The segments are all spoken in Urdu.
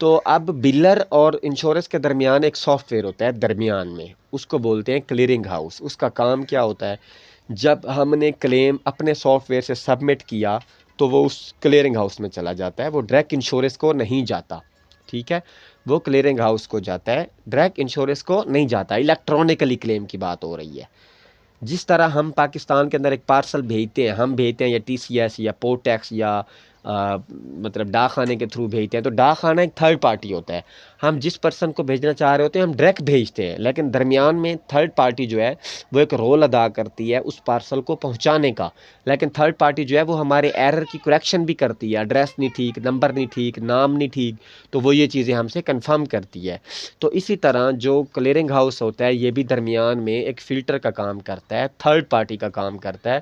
تو اب بلر اور انشورنس کے درمیان ایک سافٹ ویئر ہوتا ہے درمیان میں، اس کو بولتے ہیں کلیئرنگ ہاؤس۔ اس کا کام کیا ہوتا ہے؟ جب ہم نے کلیم اپنے سافٹ ویئر سے سبمٹ کیا تو وہ اس کلیئرنگ ہاؤس میں چلا جاتا ہے، وہ ڈائریکٹ انشورنس کو نہیں جاتا، ٹھیک ہے؟ وہ کلیئرنگ ہاؤس کو جاتا ہے، ڈائریکٹ انشورنس کو نہیں جاتا۔ الیکٹرانکلی کلیم کی بات ہو رہی ہے۔ جس طرح ہم پاکستان کے اندر ایک پارسل بھیجتے ہیں، ہم بھیجتے ہیں یا ٹی سی ایس یا پورٹ ٹیکس یا مطلب ڈاک خانے کے تھرو بھیجتے ہیں، تو ڈاک خانہ ایک تھرڈ پارٹی ہوتا ہے۔ ہم جس پرسن کو بھیجنا چاہ رہے ہوتے ہیں ہم ڈائریکٹ بھیجتے ہیں، لیکن درمیان میں تھرڈ پارٹی جو ہے وہ ایک رول ادا کرتی ہے اس پارسل کو پہنچانے کا، لیکن تھرڈ پارٹی جو ہے وہ ہمارے ایرر کی کریکشن بھی کرتی ہے، ایڈریس نہیں ٹھیک، نمبر نہیں ٹھیک، نام نہیں ٹھیک، تو وہ یہ چیزیں ہم سے کنفرم کرتی ہے۔ تو اسی طرح جو کلیئرنگ ہاؤس ہوتا ہے یہ بھی درمیان میں ایک فلٹر کا کام کرتا ہے، تھرڈ پارٹی کا کام کرتا ہے۔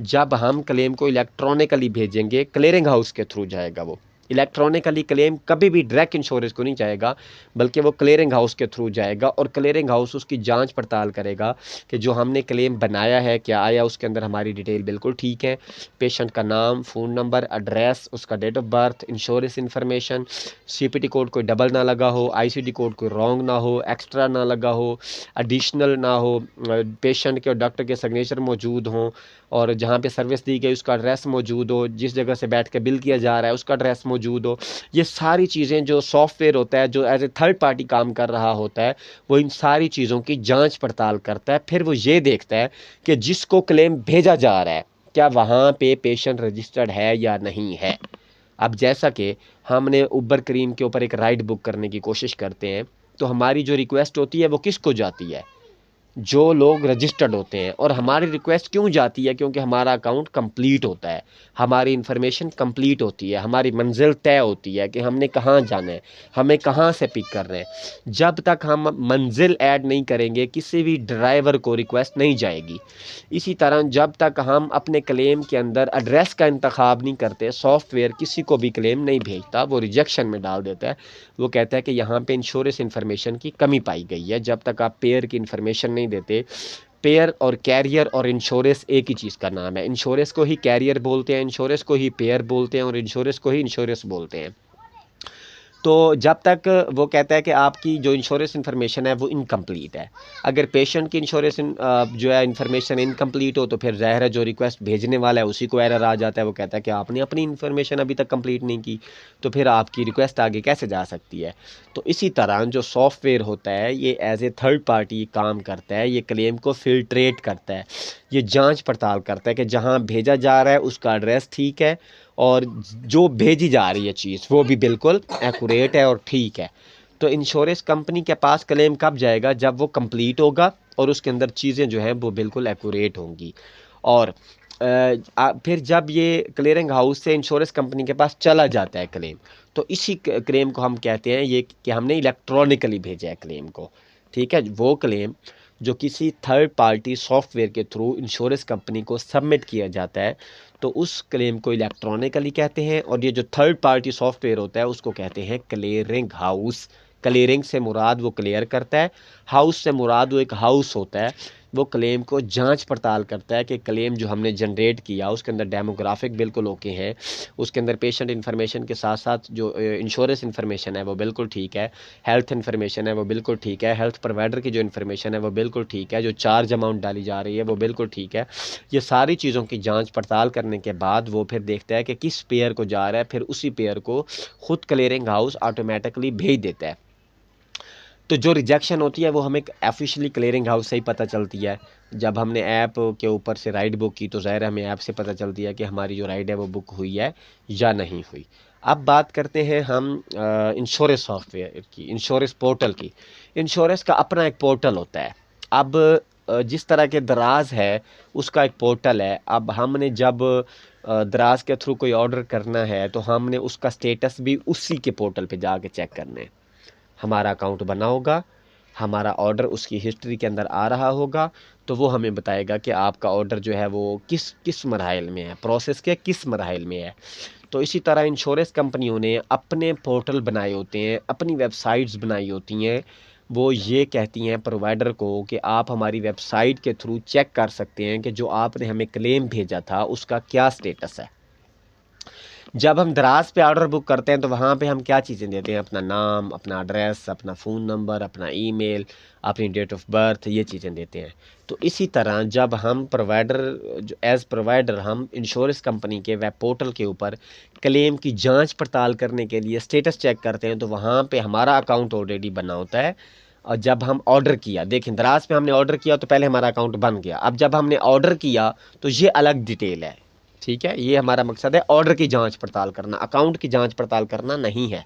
جب ہم کلیم کو الیکٹرانکلی بھیجیں گے کلیئرنگ ہاؤس کے تھرو جائے گا، وہ الیکٹرانکلی کلیم کبھی بھی ڈائریکٹ انشورنس کو نہیں جائے گا، بلکہ وہ کلیئرنگ ہاؤس کے تھرو جائے گا، اور کلیئرنگ ہاؤس اس کی جانچ پڑتال کرے گا کہ جو ہم نے کلیم بنایا ہے کیا آیا اس کے اندر ہماری ڈیٹیل بالکل ٹھیک ہے، پیشنٹ کا نام، فون نمبر، ایڈریس، اس کا date of birth, insurance information, C P T code کوئی ڈبل نہ لگا ہو، آئی سی ڈی کوڈ کوئی رانگ نہ ہو، ایکسٹرا نہ لگا ہو، ایڈیشنل نہ ہو، پیشنٹ کے اور ڈاکٹر کے سگنیچر موجود ہوں، اور جہاں پہ سروس دی گئی اس کا ایڈریس موجود ہو، جس جگہ سے بیٹھ کے بل کیا جا رہا ہے اس کا ایڈریس موجود ہو۔ یہ ساری چیزیں جو سافٹ ویئر ہوتا ہے جو ایز اے تھرڈ پارٹی کام کر رہا ہوتا ہے وہ ان ساری چیزوں کی جانچ پڑتال کرتا ہے، پھر وہ یہ دیکھتا ہے کہ جس کو کلیم بھیجا جا رہا ہے کیا وہاں پہ پیشنٹ رجسٹرڈ ہے یا نہیں ہے۔ اب جیسا کہ ہم نے اوبر کریم کے اوپر ایک رائڈ بک کرنے کی کوشش کرتے ہیں تو ہماری جو ریکویسٹ ہوتی ہے وہ کس کو جاتی ہے؟ جو لوگ رجسٹرڈ ہوتے ہیں۔ اور ہماری ریکویسٹ کیوں جاتی ہے؟ کیونکہ ہمارا اکاؤنٹ کمپلیٹ ہوتا ہے، ہماری انفارمیشن کمپلیٹ ہوتی ہے، ہماری منزل طے ہوتی ہے کہ ہم نے کہاں جانا ہے، ہمیں کہاں سے پک کر رہے ہیں۔ جب تک ہم منزل ایڈ نہیں کریں گے کسی بھی ڈرائیور کو ریکویسٹ نہیں جائے گی۔ اسی طرح جب تک ہم اپنے کلیم کے اندر ایڈریس کا انتخاب نہیں کرتے سافٹ ویئر کسی کو بھی کلیم نہیں بھیجتا، وہ ریجیکشن میں ڈال دیتا ہے، وہ کہتا ہے کہ یہاں پہ انشورنس انفارمیشن کی کمی پائی گئی ہے۔ جب تک آپ پیئر کی انفارمیشن نہیں دیتے، پیئر اور کیریئر اور انشورنس ایک ہی چیز کا نام ہے، انشورنس کو ہی کیریئر بولتے ہیں، انشورنس کو ہی پیئر بولتے ہیں، اور انشورنس کو ہی انشورنس بولتے ہیں۔ تو جب تک وہ کہتا ہے کہ آپ کی جو انشورنس انفارمیشن ہے وہ انکمپلیٹ ہے، اگر پیشنٹ کی انشورنس جو ہے انفارمیشن انکمپلیٹ ہو تو پھر ظاہر ہے جو ریکویسٹ بھیجنے والا ہے اسی کو ایرر آ جاتا ہے، وہ کہتا ہے کہ آپ نے اپنی انفارمیشن ابھی تک کمپلیٹ نہیں کی، تو پھر آپ کی ریکویسٹ آگے کیسے جا سکتی ہے؟ تو اسی طرح جو سافٹ ویئر ہوتا ہے یہ ایز اے تھرڈ پارٹی کام کرتا ہے، یہ کلیم کو فلٹریٹ کرتا ہے، یہ جانچ پڑتال کرتا ہے کہ جہاں بھیجا جا رہا ہے اس کا ایڈریس ٹھیک ہے، اور جو بھیجی جا رہی ہے چیز وہ بھی بالکل ایکوریٹ ہے اور ٹھیک ہے۔ تو انشورنس کمپنی کے پاس کلیم کب جائے گا؟ جب وہ کمپلیٹ ہوگا اور اس کے اندر چیزیں جو ہیں وہ بالکل ایکوریٹ ہوں گی۔ اور پھر جب یہ کلیئرنگ ہاؤس سے انشورنس کمپنی کے پاس چلا جاتا ہے کلیم، تو اسی کلیم کو ہم کہتے ہیں یہ کہ ہم نے الیکٹرانکلی بھیجا ہے کلیم کو، ٹھیک ہے؟ وہ کلیم جو کسی تھرڈ پارٹی سافٹ ویئر کے تھرو انشورنس کمپنی کو سبمٹ کیا جاتا ہے تو اس کلیم کو الیکٹرانکلی کہتے ہیں، اور یہ جو تھرڈ پارٹی سافٹ ویئر ہوتا ہے اس کو کہتے ہیں کلیئرنگ ہاؤس۔ کلیئرنگ سے مراد وہ کلیئر کرتا ہے، ہاؤس سے مراد وہ ایک ہاؤس ہوتا ہے، وہ کلیم کو جانچ پڑتال کرتا ہے کہ کلیم جو ہم نے جنریٹ کیا اس کے اندر ڈیموگرافک بالکل اوکے ہیں، اس کے اندر پیشنٹ انفارمیشن کے ساتھ ساتھ جو انشورنس انفارمیشن ہے وہ بالکل ٹھیک ہے، ہیلتھ انفارمیشن ہے وہ بالکل ٹھیک ہے، ہیلتھ پرووائڈر کی جو انفارمیشن ہے وہ بالکل ٹھیک ہے، جو چارج اماؤنٹ ڈالی جا رہی ہے وہ بالکل ٹھیک ہے۔ یہ ساری چیزوں کی جانچ پڑتال کرنے کے بعد وہ پھر دیکھتا ہے کہ کس پیئر کو جا رہا ہے، پھر اسی پیئر کو خود کلیئرنگ ہاؤس آٹومیٹکلی بھیج دیتا ہے۔ تو جو ریجیکشن ہوتی ہے وہ ہمیں آفیشلی کلیئرنگ ہاؤس سے ہی پتہ چلتی ہے۔ جب ہم نے ایپ کے اوپر سے رائڈ بک کی تو ظاہر ہمیں ایپ سے پتہ چلتی ہے کہ ہماری جو رائڈ ہے وہ بک ہوئی ہے یا نہیں ہوئی۔ اب بات کرتے ہیں ہم انشورنس سافٹ ویئر کی، انشورنس پورٹل کی۔ انشورنس کا اپنا ایک پورٹل ہوتا ہے۔ اب جس طرح کے دراز ہے اس کا ایک پورٹل ہے، اب ہم نے جب دراز کے تھرو کوئی آرڈر کرنا ہے تو ہم نے اس کا سٹیٹس بھی اسی کے پورٹل پہ جا کے چیک کرنا ہے۔ ہمارا اکاؤنٹ بنا ہوگا، ہمارا آرڈر اس کی ہسٹری کے اندر آ رہا ہوگا، تو وہ ہمیں بتائے گا کہ آپ کا آرڈر جو ہے وہ کس مراحل میں ہے، پروسیس کے کس مراحل میں ہے۔ تو اسی طرح انشورنس کمپنیوں نے اپنے پورٹل بنائے ہوتے ہیں، اپنی ویب سائٹس بنائی ہوتی ہیں، وہ یہ کہتی ہیں پرووائڈر کو کہ آپ ہماری ویب سائٹ کے تھرو چیک کر سکتے ہیں کہ جو آپ نے ہمیں کلیم بھیجا تھا اس کا کیا سٹیٹس ہے۔ جب ہم دراز پہ آرڈر بک کرتے ہیں تو وہاں پہ ہم کیا چیزیں دیتے ہیں؟ اپنا نام، اپنا ایڈریس، اپنا فون نمبر، اپنا ای میل، اپنی ڈیٹ آف برتھ، یہ چیزیں دیتے ہیں۔ تو اسی طرح جب ہم پرووائڈر ایز پرووائڈر ہم انشورنس کمپنی کے ویب پورٹل کے اوپر کلیم کی جانچ پڑتال کرنے کے لیے اسٹیٹس چیک کرتے ہیں، تو وہاں پہ ہمارا اکاؤنٹ آلریڈی بنا ہوتا ہے۔ اور جب ہم آرڈر کیا، دیکھیں دراز پہ ہم نے آرڈر کیا تو پہلے ہمارا اکاؤنٹ بن گیا، اب جب ہم نے آرڈر کیا تو یہ الگ ڈیٹیل ہے، ٹھیک ہے؟ یہ ہمارا مقصد ہے آرڈر کی جانچ پڑتال کرنا، اکاؤنٹ کی جانچ پڑتال کرنا نہیں ہے۔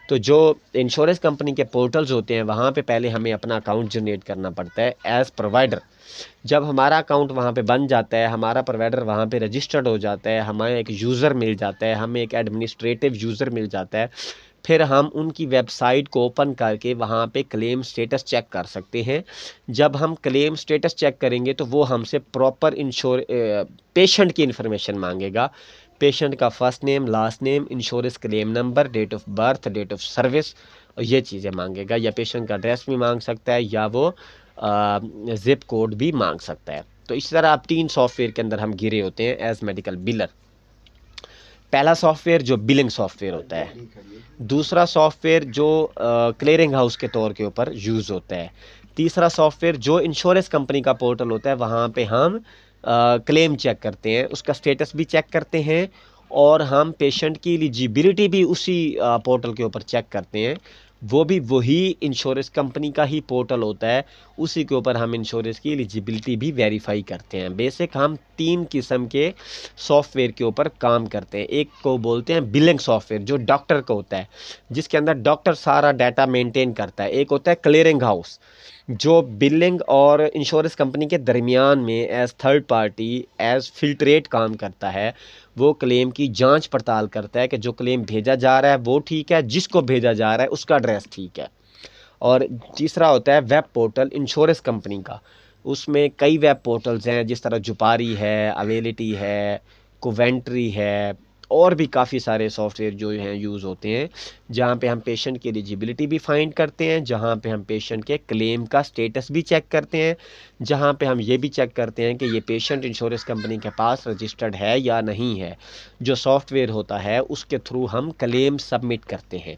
تو جو انشورنس کمپنی کے پورٹلز ہوتے ہیں وہاں پہ پہلے ہمیں اپنا اکاؤنٹ جنریٹ کرنا پڑتا ہے ایز پرووائڈر۔ جب ہمارا اکاؤنٹ وہاں پہ بن جاتا ہے، ہمارا پرووائڈر وہاں پہ رجسٹرڈ ہو جاتا ہے، ہمیں ایک یوزر مل جاتا ہے، ہمیں ایک ایڈمنسٹریٹو یوزر مل جاتا ہے، پھر ہم ان کی ویب سائٹ کو اوپن کر کے وہاں پہ کلیم سٹیٹس چیک کر سکتے ہیں۔ جب ہم کلیم سٹیٹس چیک کریں گے تو وہ ہم سے پراپر پیشنٹ کی انفارمیشن مانگے گا، پیشنٹ کا first name, last name, insurance claim number, date of birth, date of service, یہ چیزیں مانگے گا، یا پیشنٹ کا ایڈریس بھی مانگ سکتا ہے، یا وہ زپ کوڈ بھی مانگ سکتا ہے۔ تو اس طرح آپ 3 سافٹ ویئر کے اندر ہم گھرے ہوتے ہیں ایز میڈیکل بلر۔ پہلا سافٹ ویئر جو بلنگ سافٹ ویئر ہوتا ہے، دوسرا سافٹ ویئر جو کلیئرنگ ہاؤس کے طور کے اوپر یوز ہوتا ہے، تیسرا سافٹ ویئر جو انشورنس کمپنی کا پورٹل ہوتا ہے وہاں پہ ہم کلیم چیک کرتے ہیں، اس کا سٹیٹس بھی چیک کرتے ہیں، اور ہم پیشنٹ کی ایلیجیبلٹی بھی اسی پورٹل کے اوپر چیک کرتے ہیں۔ وہ بھی وہی انشورنس کمپنی کا ہی پورٹل ہوتا ہے، اسی کے اوپر ہم انشورنس کی ایلیجیبلٹی بھی ویریفائی کرتے ہیں۔ بیسک ہم 3 قسم کے سافٹ ویئر کے اوپر کام کرتے ہیں۔ ایک کو بولتے ہیں بلنگ سافٹ ویئر جو ڈاکٹر کا ہوتا ہے، جس کے اندر ڈاکٹر سارا ڈیٹا مینٹین کرتا ہے۔ ایک ہوتا ہے کلیئرنگ ہاؤس جو بلنگ اور انشورنس کمپنی کے درمیان میں as third party, as filtrate کام کرتا ہے۔ وہ کلیم کی جانچ پڑتال کرتا ہے کہ جو کلیم بھیجا جا رہا ہے وہ ٹھیک ہے، جس کو بھیجا جا رہا ہے اس کا ایڈریس ٹھیک ہے۔ اور تیسرا ہوتا ہے ویب پورٹل انشورنس کمپنی کا، اس میں کئی ویب پورٹلز ہیں جس طرح جپاری ہے، اویلٹی ہے، کوونٹری ہے، اور بھی کافی سارے سافٹ ویئر جو ہیں یوز ہوتے ہیں، جہاں پہ ہم پیشنٹ کی ایلیجیبلٹی بھی فائنڈ کرتے ہیں، جہاں پہ ہم پیشنٹ کے کلیم کا سٹیٹس بھی چیک کرتے ہیں، جہاں پہ ہم یہ بھی چیک کرتے ہیں کہ یہ پیشنٹ انشورنس کمپنی کے پاس رجسٹرڈ ہے یا نہیں ہے۔ جو سافٹ ویئر ہوتا ہے اس کے تھرو ہم کلیم سبمٹ کرتے ہیں۔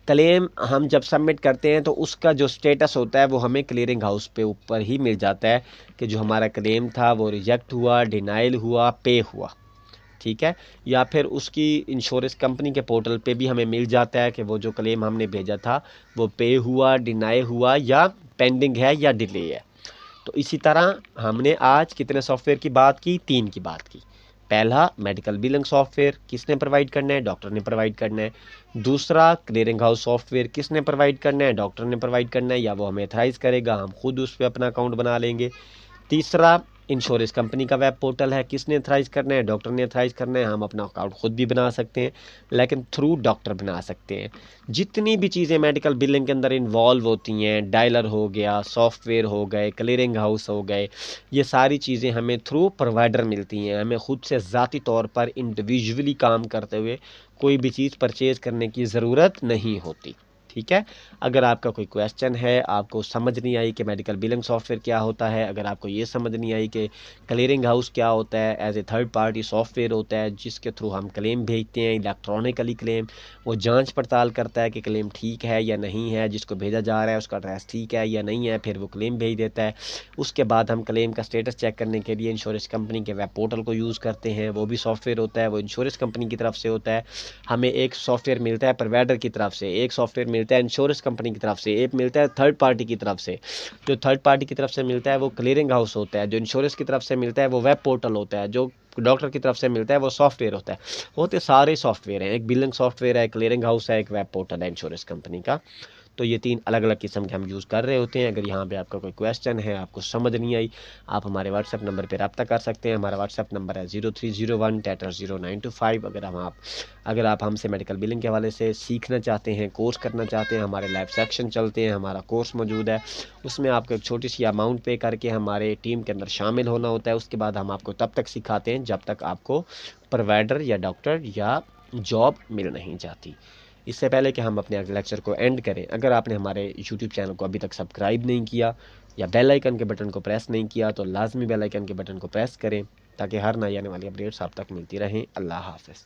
کلیم ہم جب سبمٹ کرتے ہیں تو اس کا جو سٹیٹس ہوتا ہے وہ ہمیں کلیئرنگ ہاؤس پہ اوپر ہی مل جاتا ہے کہ جو ہمارا کلیم تھا وہ ریجیکٹ ہوا، ڈینائل ہوا، پے ہوا، ٹھیک ہے؟ یا پھر اس کی انشورنس کمپنی کے پورٹل پہ بھی ہمیں مل جاتا ہے کہ وہ جو کلیم ہم نے بھیجا تھا وہ پے ہوا، ڈینائی ہوا، یا پینڈنگ ہے، یا ڈیلے ہے۔ تو اسی طرح ہم نے آج کتنے سافٹ ویئر کی بات کی؟ 3 کی بات کی۔ پہلا میڈیکل بلنگ سافٹ ویئر کس نے پرووائڈ کرنا ہے؟ ڈاکٹر نے پرووائڈ کرنا ہے۔ دوسرا کلیئرنگ ہاؤس سافٹ ویئر کس نے پرووائڈ کرنا ہے؟ ڈاکٹر نے پرووائڈ کرنا ہے، یا وہ ہمیں ایتھرائز کرے گا، ہم خود اس پہ اپنا اکاؤنٹ بنا لیں گے۔ تیسرا انشورنس کمپنی کا ویب پورٹل ہے، کس نے ایتھرائز کرنا ہے؟ ڈاکٹر نے ایتھرائز کرنا ہے، ہم اپنا اکاؤنٹ خود بھی بنا سکتے ہیں لیکن تھرو ڈاکٹر بنا سکتے ہیں۔ جتنی بھی چیزیں میڈیکل بلنگ کے اندر انوالو ہوتی ہیں، ڈائلر ہو گیا، سافٹ ویئر ہو گئے، کلیئرنگ ہاؤس ہو گئے، یہ ساری چیزیں ہمیں تھرو پرووائڈر ملتی ہیں، ہمیں خود سے ذاتی طور پر انڈیویجولی کام کرتے ہوئے کوئی بھی چیز پرچیز کرنے کی ضرورت نہیں ہوتی، ٹھیک ہے؟ اگر آپ کا کوئی کویسچن ہے، آپ کو سمجھ نہیں آئی کہ میڈیکل بلنگ سافٹ ویئر کیا ہوتا ہے، اگر آپ کو یہ سمجھ نہیں آئی کہ کلیئرنگ ہاؤس کیا ہوتا ہے، as a third party soft where ہوتا ہے جس کے تھرو ہم کلیم بھیجتے ہیں، الیکٹرانکلی کلیم، وہ جانچ پڑتال کرتا ہے کہ کلیم ٹھیک ہے یا نہیں ہے، جس کو بھیجا جا رہا ہے اس کا ایڈریس ٹھیک ہے یا نہیں ہے، پھر وہ کلیم بھیج دیتا ہے۔ اس کے بعد ہم کلیم کا سٹیٹس چیک کرنے کے لیے انشورنس کمپنی کے ویب پورٹل کو یوز کرتے ہیں، وہ بھی سافٹ ویئر ہوتا ہے، وہ انشورنس کمپنی کی طرف سے ہوتا ہے۔ ہمیں ایک سافٹ ویئر ملتا ہے پرووائڈر کی طرف سے، ایک سافٹ ویئر ملتا ہے انشورنس کمپنی کی طرف سے، ایک ملتا ہے تھرڈ پارٹی کی طرف سے۔ جو تھرڈ پارٹی کی طرف سے ملتا ہے وہ کلیئرنگ ہاؤس ہوتا ہے، جو انشورنس کی طرف سے ملتا ہے وہ ویب پورٹل ہوتا ہے، جو ڈاکٹر کی طرف سے ملتا ہے وہ سافٹ ویئر ہوتا ہے۔ ہوتے سارے سافٹ ویئر ہیں، ایک بلنگ سافٹ ویئر ہے، کلیئرنگ ہاؤس ہے، ایک ویب پورٹل ہے انشورنس کمپنی کا۔ تو یہ 3 الگ الگ قسم کے ہم یوز کر رہے ہوتے ہیں۔ اگر یہاں پہ آپ کا کوئی کویسچن ہے، آپ کو سمجھ نہیں آئی، آپ ہمارے واٹس ایپ نمبر پہ رابطہ کر سکتے ہیں۔ ہمارا واٹس ایپ نمبر ہے 0301 اگر آپ ہم سے میڈیکل بلنگ کے حوالے سے سیکھنا چاہتے ہیں، کورس کرنا چاہتے ہیں، ہمارے لائیو سیکشن چلتے ہیں، ہمارا کورس موجود ہے، اس میں آپ کو ایک چھوٹی سی اماؤنٹ پے کر کے ہمارے ٹیم کے اندر شامل ہونا ہوتا ہے۔ اس کے بعد ہم آپ کو تب تک سکھاتے ہیں جب تک آپ کو پرووائڈر یا ڈاکٹر یا جاب مل نہیں جاتی۔ اس سے پہلے کہ ہم اپنے لیکچر کو اینڈ کریں، اگر آپ نے ہمارے یوٹیوب چینل کو ابھی تک سبسکرائب نہیں کیا یا بیل آئیکن کے بٹن کو پریس نہیں کیا تو لازمی بیل آئیکن کے بٹن کو پریس کریں تاکہ ہر نئی آنے والی اپڈیٹس آپ تک ملتی رہیں۔ اللہ حافظ۔